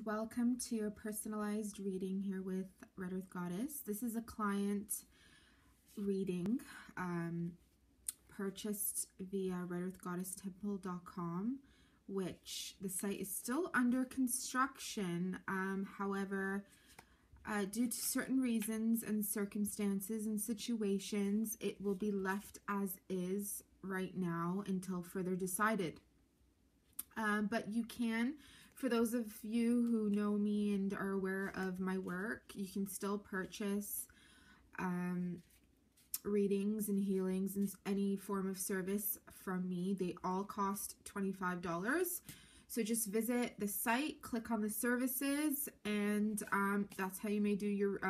welcome to your personalized reading here with Red Earth Goddess. This is a client reading purchased via redearthgoddesstemple.com, which the site is still under construction. However, due to certain reasons and circumstances and situations, it will be left as is right now until further decided. But you can, for those of you who know me and are aware of my work, you can still purchase readings and healings and any form of service from me. They all cost $25. So just visit the site, click on the services, and that's how you may do your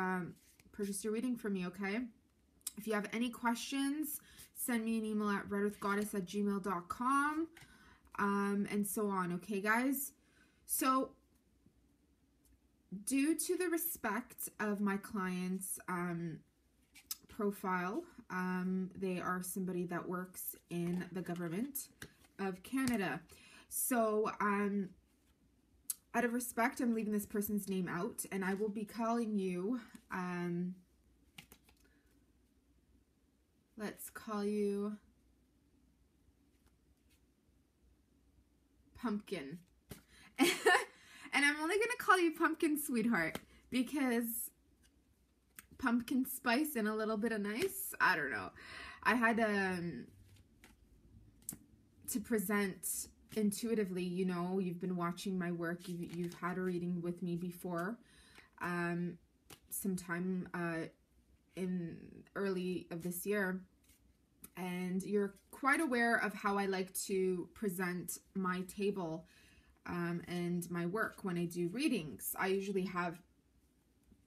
purchase your reading from me, okay? If you have any questions, send me an email at redearthgoddess@gmail.com. And so on, okay, guys? So, due to the respect of my client's profile, they are somebody that works in the government of Canada. So, out of respect, I'm leaving this person's name out, and I will be calling you, let's call you Pumpkin. And I'm only going to call you Pumpkin, sweetheart, because pumpkin spice and a little bit of nice. I don't know. I had to present intuitively, you know, you've been watching my work. You've had a reading with me before, sometime in early of this year. And you're quite aware of how I like to present my table and my work when I do readings. I usually have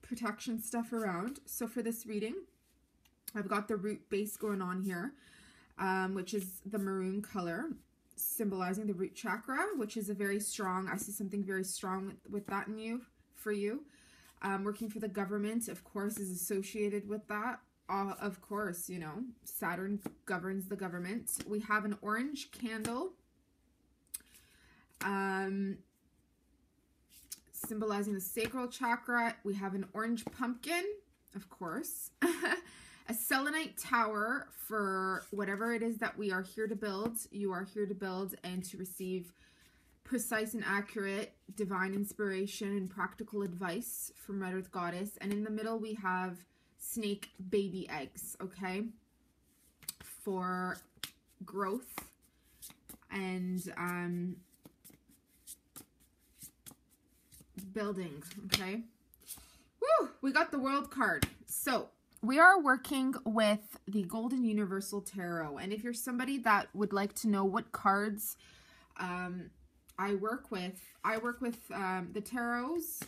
protection stuff around. So for this reading, I've got the root base going on here, which is the maroon color, symbolizing the root chakra, which is a very strong, I see something very strong with that in you, for you. Working for the government, of course, is associated with that. Of course, you know, Saturn governs the government. We have an orange candle, symbolizing the sacral chakra. We have an orange pumpkin, of course. A selenite tower for whatever it is that we are here to build. You are here to build and to receive precise and accurate divine inspiration and practical advice from Red Earth Goddess. And in the middle, we have snake baby eggs, okay, for growth and building, okay. Woo! We got the World card. So we are working with the Golden Universal Tarot, and if you're somebody that would like to know what cards I work with the tarots.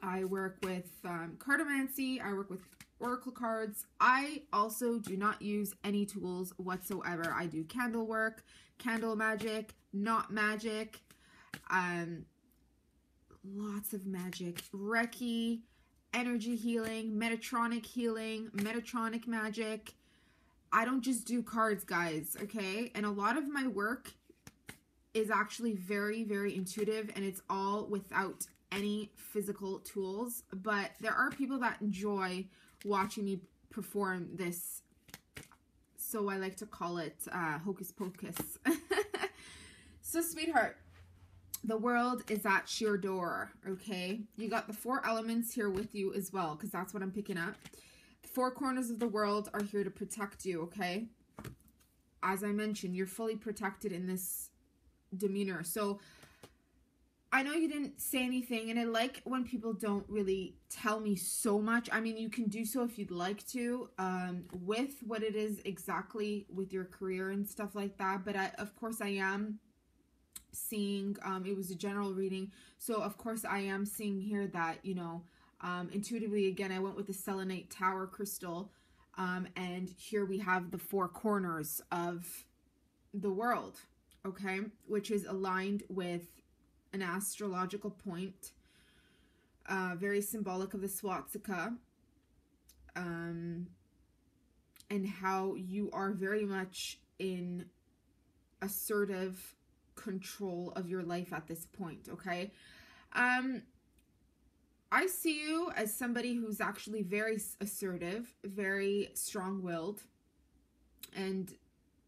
I work with cartomancy. I work with oracle cards. I also do not use any tools whatsoever. I do candle work, candle magic, not magic, lots of magic, reiki, energy healing, Metatronic magic. I don't just do cards, guys, okay? And a lot of my work is actually very, very intuitive, and it's all without any physical tools, but there are people that enjoy watching me perform this, so I like to call it hocus pocus. So sweetheart, the world is at your door, okay? You got the 4 elements here with you as well, because that's what I'm picking up. The 4 corners of the world are here to protect you, okay? As I mentioned, you're fully protected in this demeanor. So I know you didn't say anything, and I like when people don't really tell me so much. I mean, you can do so if you'd like to, with what it is exactly with your career and stuff like that. But of course I am seeing, it was a general reading. So of course I am seeing here that, you know, intuitively, again, I went with the selenite tower crystal. And here we have the 4 corners of the world, okay, which is aligned with an astrological point, very symbolic of the swastika, and how you are very much in assertive control of your life at this point, okay? I see you as somebody who's actually very assertive, very strong-willed, and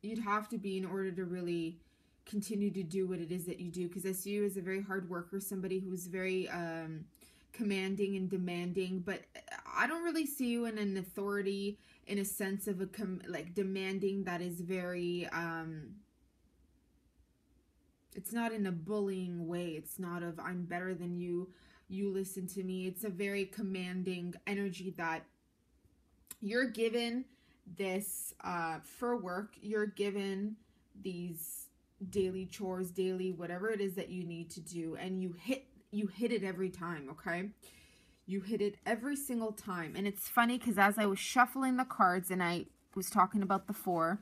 you'd have to be in order to really continue to do what it is that you do, because I see you as a very hard worker, somebody who's very commanding and demanding, but I don't really see you in an authority in a sense of like demanding that is very it's not in a bullying way. It's not of I'm better than you, you listen to me. It's a very commanding energy that you're given this for work. You're given these daily chores, daily whatever it is that you need to do, and you hit it every time, okay? You hit it every single time. And it's funny because as I was shuffling the cards and I was talking about the four,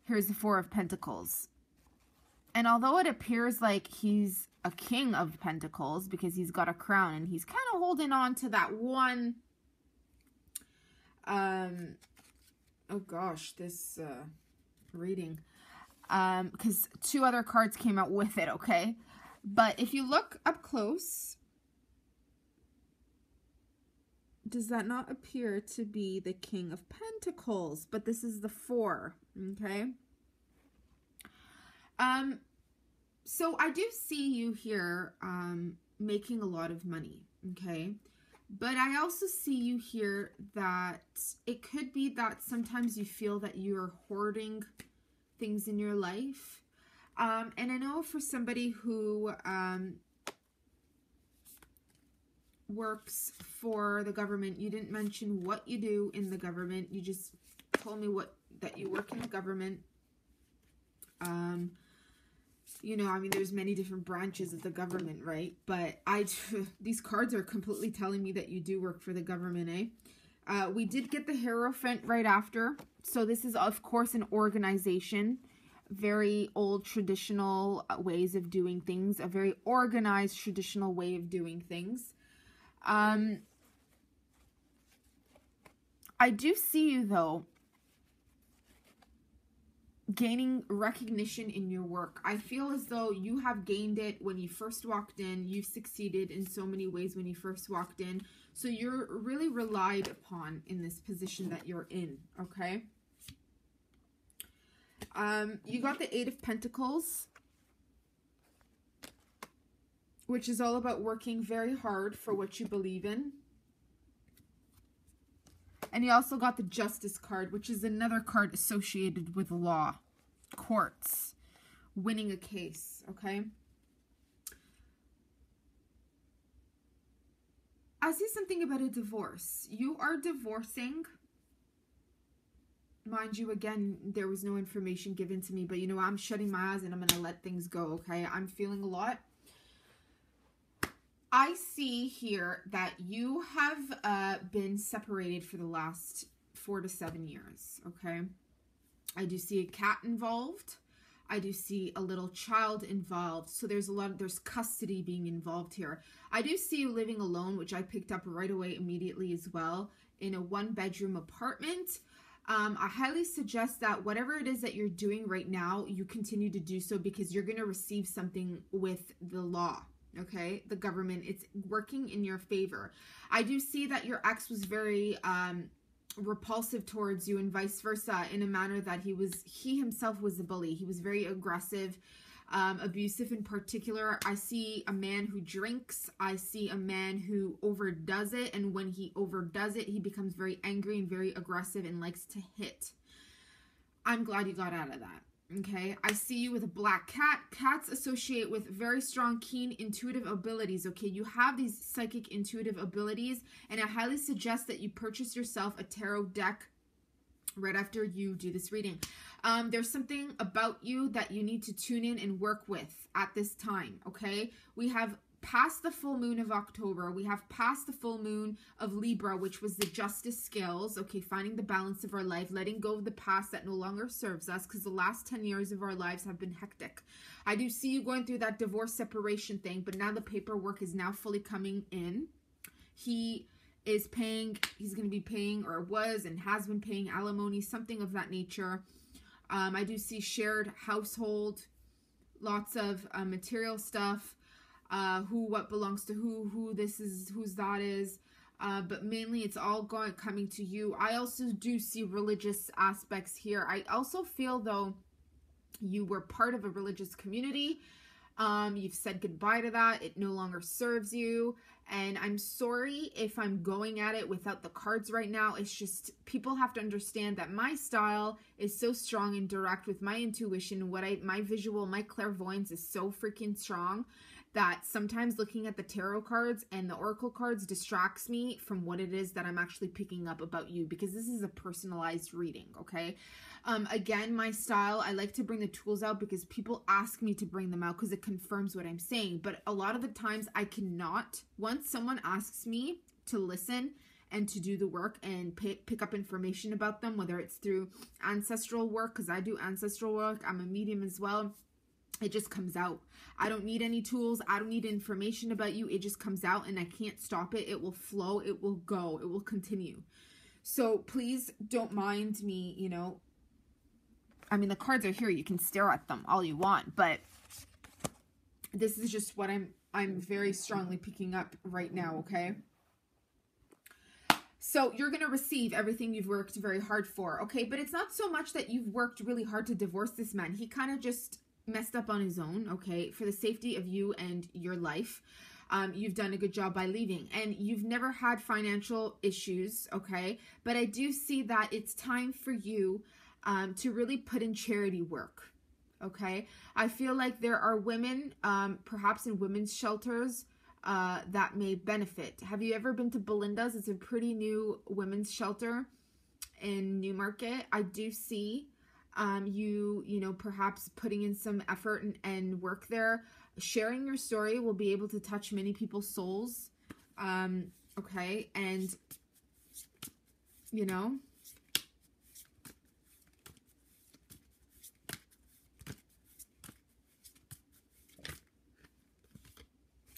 here's the Four of Pentacles. And although it appears like he's a king of pentacles because he's got a crown and he's kind of holding on to that one, oh gosh, this reading, because two other cards came out with it, okay? But if you look up close, does that not appear to be the King of Pentacles? But this is the four, okay? So I do see you here making a lot of money, okay? But I also see you here that it could be that sometimes you feel that you're hoarding things in your life. And I know for somebody who works for the government, you didn't mention what you do in the government. You just told me that you work in the government. You know, I mean, there's many different branches of the government, right? But these cards are completely telling me that you do work for the government, eh? We did get the Hierophant right after. So this is, of course, an organization. Very old traditional ways of doing things. A very organized traditional way of doing things. I do see you, though, gaining recognition in your work. I feel as though you have gained it when you first walked in. You've succeeded in so many ways when you first walked in. So you're really relied upon in this position that you're in, okay? You got the Eight of Pentacles, which is all about working very hard for what you believe in. And you also got the Justice card, which is another card associated with law, courts, winning a case, okay? I see something about a divorce. You are divorcing. Mind you, again, there was no information given to me, but you know, I'm shutting my eyes and I'm going to let things go, okay? I'm feeling a lot. I see here that you have been separated for the last 4 to 7 years, okay? I do see a cat involved. I do see a little child involved. So there's there's custody being involved here. I do see you living alone, which I picked up right away immediately as well, in a 1-bedroom apartment. I highly suggest that whatever it is that you're doing right now, you continue to do so because you're going to receive something with the law. Okay, the government, it's working in your favor. I do see that your ex was very repulsive towards you and vice versa, in a manner that he himself was a bully. He was very aggressive, abusive in particular. I see a man who drinks. I see a man who overdoes it, and when he overdoes it, he becomes very angry and very aggressive and likes to hit. I'm glad you got out of that. Okay, I see you with a black cat. Cats associate with very strong, keen, intuitive abilities. Okay, you have these psychic, intuitive abilities, and I highly suggest that you purchase yourself a tarot deck right after you do this reading. There's something about you that you need to tune in and work with at this time, okay? We have passed the full moon of October. We have passed the full moon of Libra, which was the justice scales, okay, finding the balance of our life, letting go of the past that no longer serves us, because the last 10 years of our lives have been hectic. I do see you going through that divorce separation thing, but now the paperwork is now fully coming in. He is paying, he's going to be paying, or was and has been paying alimony, something of that nature. I do see shared household, lots of material stuff. what belongs to who this is, whose that is. But mainly it's all coming to you. I also do see religious aspects here. I also feel though you were part of a religious community. You've said goodbye to that. It no longer serves you. And I'm sorry if I'm going at it without the cards right now. It's just people have to understand that my style is so strong and direct with my intuition. My visual, my clairvoyance is so freaking strong that sometimes looking at the tarot cards and the oracle cards distracts me from what it is that I'm actually picking up about you, because this is a personalized reading, okay? Again, my style, I like to bring the tools out because people ask me to bring them out because it confirms what I'm saying. But a lot of the times I cannot. Once someone asks me to listen and to do the work and pick up information about them, whether it's through ancestral work, because I do ancestral work, I'm a medium as well, it just comes out. I don't need any tools. I don't need information about you. It just comes out and I can't stop it. It will flow. It will go. It will continue. So please don't mind me, you know. I mean, the cards are here. You can stare at them all you want, but this is just what I'm very strongly picking up right now, okay? So you're going to receive everything you've worked very hard for, okay? But it's not so much that you've worked really hard to divorce this man. He kind of just messed up on his own, okay? For the safety of you and your life. You've done a good job by leaving, and you've never had financial issues, okay? But I do see that it's time for you to really put in charity work, okay? I feel like there are women, perhaps in women's shelters, that may benefit. Have you ever been to Belinda's? It's a pretty new women's shelter in Newmarket. I do see you know, perhaps putting in some effort and work there. Sharing your story will be able to touch many people's souls, okay? And, you know,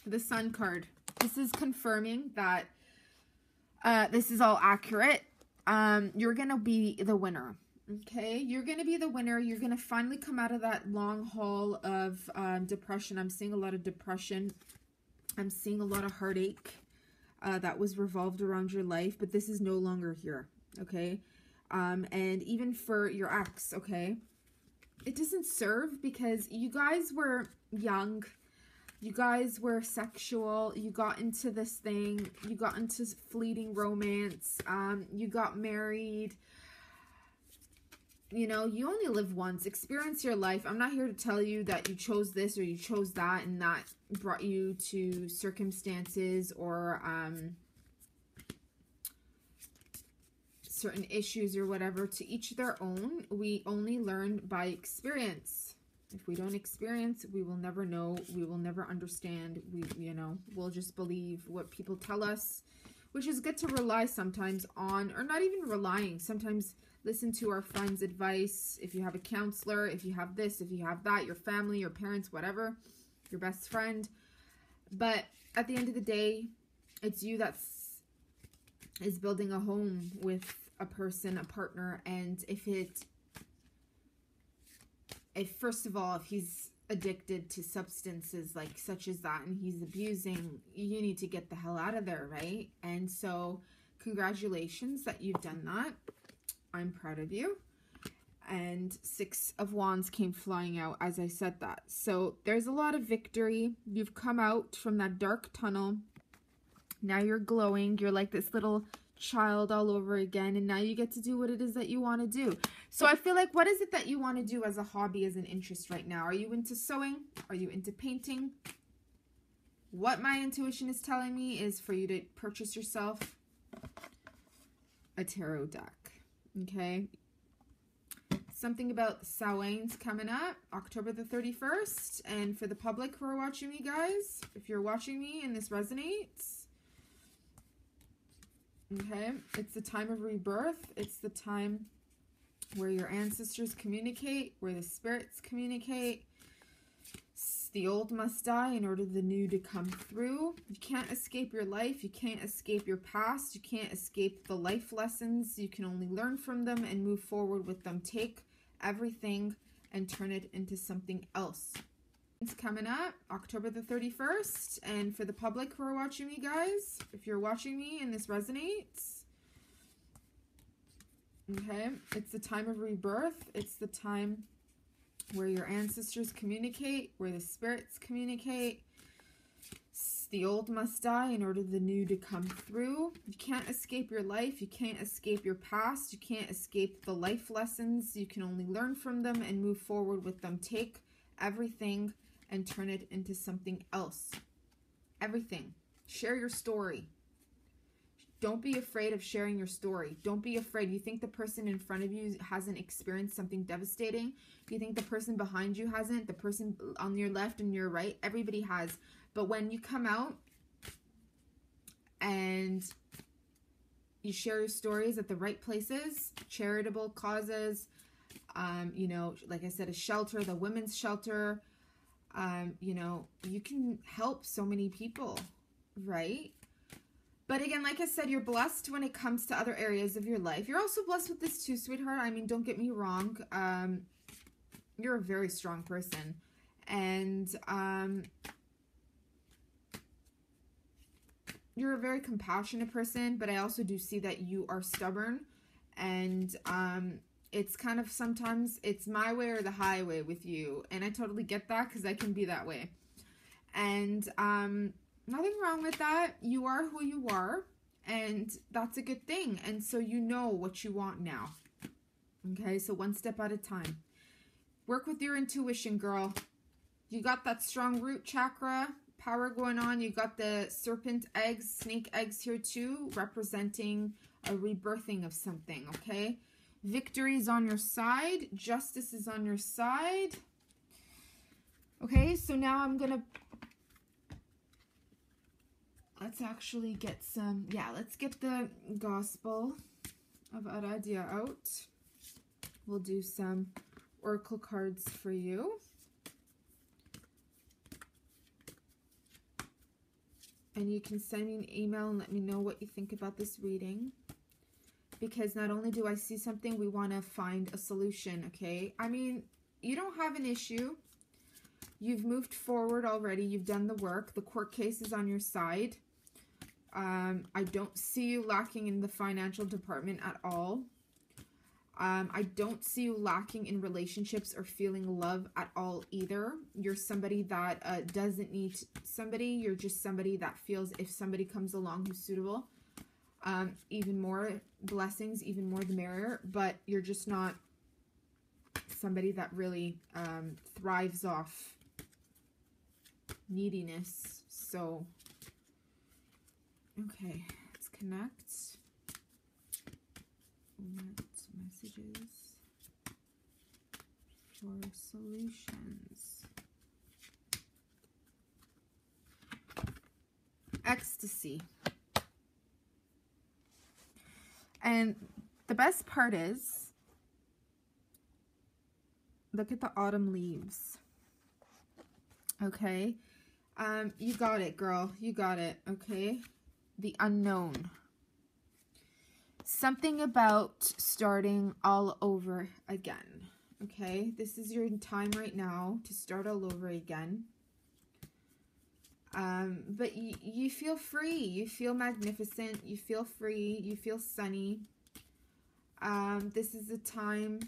the Sun card. This is confirming that this is all accurate. You're going to be the winner. Okay, you're going to be the winner. You're going to finally come out of that long haul of depression. I'm seeing a lot of depression. I'm seeing a lot of heartache that was revolved around your life, but this is no longer here, okay? And even for your ex, okay? It doesn't serve because you guys were young. You guys were sexual. You got into this thing. You got into fleeting romance. You got married. You know, you only live once. Experience your life. I'm not here to tell you that you chose this or you chose that and that brought you to circumstances or certain issues or whatever. To each their own. We only learn by experience. If we don't experience, we will never know. We will never understand. You know, we'll just believe what people tell us, which is good to rely sometimes on, or not even relying. Sometimes listen to our friends' advice. If you have a counselor, if you have this, if you have that, your family, your parents, whatever, your best friend. But at the end of the day, it's you is building a home with a person, a partner. And if first of all, if he's addicted to substances like such as that and he's abusing, you need to get the hell out of there, right? And so congratulations that you've done that. I'm proud of you. And 6 of Wands came flying out as I said that. So there's a lot of victory. You've come out from that dark tunnel. Now you're glowing. You're like this little child all over again. And now you get to do what it is that you want to do. So I feel like, what is it that you want to do as a hobby, as an interest right now? Are you into sewing? Are you into painting? What my intuition is telling me is for you to purchase yourself a tarot deck. Okay, something about Samhain's coming up, October the 31st. And for the public who are watching me, guys, if you're watching me and this resonates, okay, it's the time of rebirth. It's the time where your ancestors communicate, where the spirits communicate. The old must die in order for the new to come through. You can't escape your life. You can't escape your past. You can't escape the life lessons. You can only learn from them and move forward with them. Take everything and turn it into something else. It's coming up October the 31st. And for the public who are watching me, guys, if you're watching me and this resonates, okay, it's the time of rebirth. It's the time where your ancestors communicate, where the spirits communicate. The old must die in order for the new to come through. You can't escape your life. You can't escape your past. You can't escape the life lessons. You can only learn from them and move forward with them. Take everything and turn it into something else. Everything. Share your story. Don't be afraid of sharing your story. Don't be afraid. You think the person in front of you hasn't experienced something devastating? You think the person behind you hasn't? The person on your left and your right? Everybody has. But when you come out and you share your stories at the right places, charitable causes, you know, like I said, a shelter, the women's shelter, you know, you can help so many people, right? But again, like I said, you're blessed when it comes to other areas of your life. You're also blessed with this too, sweetheart. I mean, don't get me wrong. You're a very strong person. And you're a very compassionate person, but I also do see that you are stubborn. And it's kind of sometimes it's my way or the highway with you. And I totally get that because I can be that way. And nothing wrong with that. You are who you are. And that's a good thing. And so you know what you want now. Okay, so one step at a time. Work with your intuition, girl. You got that strong root chakra power going on. You got the serpent eggs, snake eggs here too, representing a rebirthing of something, okay? Victory is on your side. Justice is on your side. Okay, so now I'm going to... Let's actually get some... Yeah, let's get the Gospel of Aradia out. We'll do some oracle cards for you. And you can send me an email and let me know what you think about this reading. Because not only do I see something, we want to find a solution, okay? I mean, you don't have an issue. You've moved forward already. You've done the work. The court case is on your side. I don't see you lacking in the financial department at all. I don't see you lacking in relationships or feeling love at all either. You're somebody that doesn't need somebody. You're just somebody that feels if somebody comes along who's suitable, even more blessings, even more the merrier. But you're just not somebody that really thrives off neediness. So, okay, let's connect. Messages for solutions. Ecstasy. And the best part is, look at the autumn leaves. Okay? You got it, girl. You got it, okay? The unknown. Something about starting all over again, okay? This is your time right now to start all over again. But you feel free. You feel magnificent. You feel free. You feel sunny. This is a time,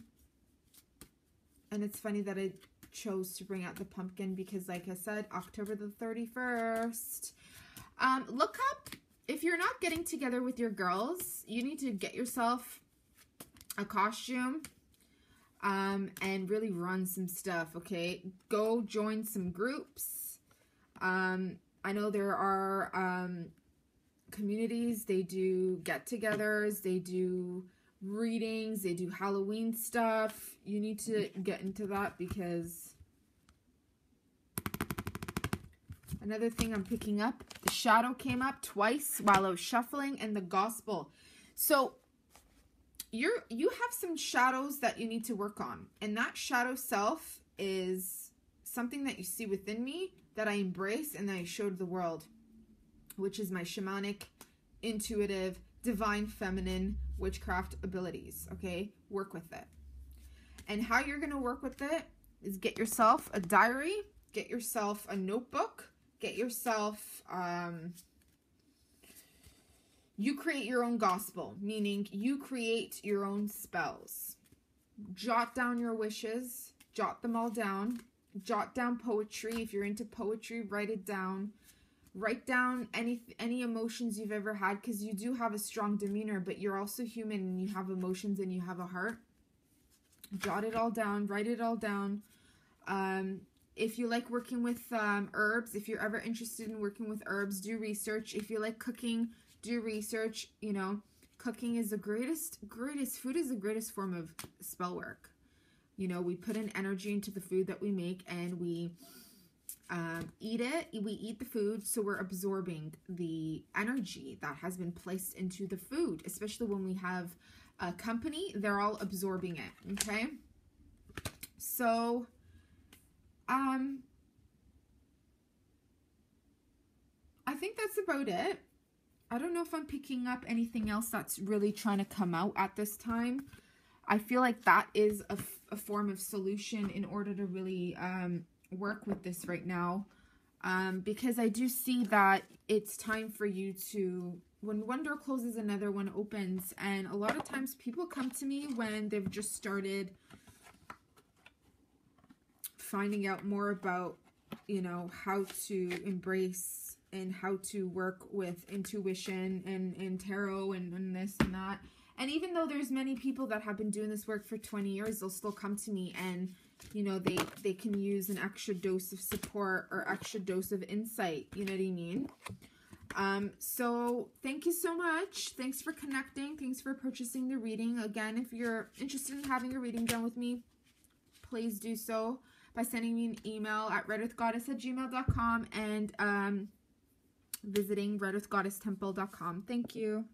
and it's funny that I chose to bring out the pumpkin because, like I said, October the 31st. Look up. If you're not getting together with your girls, you need to get yourself a costume and really run some stuff, okay? Go join some groups. I know there are communities, they do get-togethers, they do readings, they do Halloween stuff. You need to get into that because... Another thing I'm picking up, the shadow came up twice while I was shuffling, and the gospel. So you have some shadows that you need to work on. And that shadow self is something that you see within me that I embrace and that I show to the world, which is my shamanic, intuitive, divine feminine witchcraft abilities, okay? Work with it. And how you're going to work with it is get yourself a diary get yourself a notebook, get yourself, you create your own gospel, meaning you create your own spells. Jot down your wishes, jot them all down, jot down poetry. If you're into poetry, write it down. Write down any emotions you've ever had, because you do have a strong demeanor, but you're also human and you have emotions and you have a heart. Jot it all down, write it all down. If you like working with herbs, if you're ever interested in working with herbs, do research. If you like cooking, do research. You know, cooking is the greatest food is the greatest form of spell work. You know, we put in energy into the food that we make, and we eat it. We eat the food, so we're absorbing the energy that has been placed into the food. Especially when we have a company, they're all absorbing it. Okay, so I think that's about it. I don't know if I'm picking up anything else that's really trying to come out at this time. I feel like that is a form of solution in order to really work with this right now. Because I do see that it's time for you to, when one door closes, another one opens. And a lot of times people come to me when they've just started finding out more about, you know, how to embrace and how to work with intuition and tarot and this and that. And even though there's many people that have been doing this work for 20 years, they'll still come to me and, you know, they can use an extra dose of support or extra dose of insight. You know what I mean? So thank you so much. Thanks for connecting. Thanks for purchasing the reading. Again, if you're interested in having a reading done with me, please do so by sending me an email at redearthgoddess@gmail.com and visiting redearthgoddesstemple.com. Thank you.